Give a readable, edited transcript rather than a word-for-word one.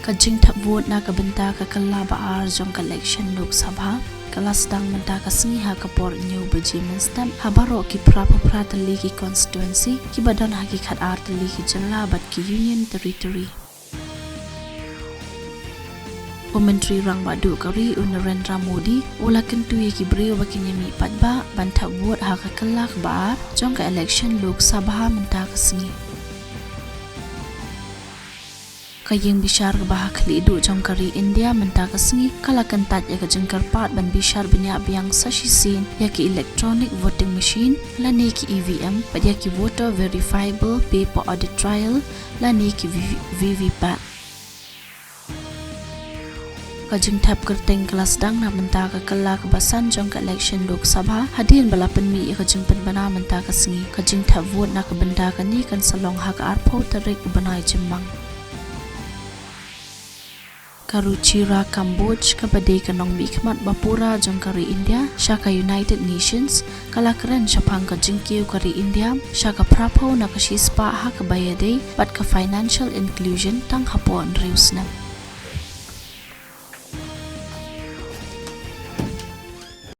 Kajing tak vote na kabenta ka kalabaar jong election Lok Sabha kelas dang menta ka sengi ha Khubor new beji menstam habaro ki pra tali ki constituency ki badan hakikat ar tali ki jala bat ki union territory. Menteri Rang Badu Kari Narendra Modi ulakan tuye ki brio bakinyami patba banta vote ha ka kelak baar jong ka election Lok Sabha menta ka sengi. Kayeng bishar ke bahak lidu jong kari India menta ka sengi kalakan tat ya ka jengkar pat ban bishar binyak biang sashisin ya ki electronic voting machine lani ki EVM pat ya ki voter verifiable paper audit trial lani ki VVPAT. Kajing tap kerteng kelas dang na menta ka kelak basan jong ka election Lok Sabha hadin balapan mi ya kajing penbana menta ka sengi kajing tap vote na ka benda ka ni kan salong hak arpo terik banai jemang. Karuchira Kamboj kabade kanong mikmat bapura jong kari India syaka United Nations kalakran syapang ka jingkiw kari India syaka prapo na kasispa ha kabayade bat ka financial inclusion tang hapon riusna.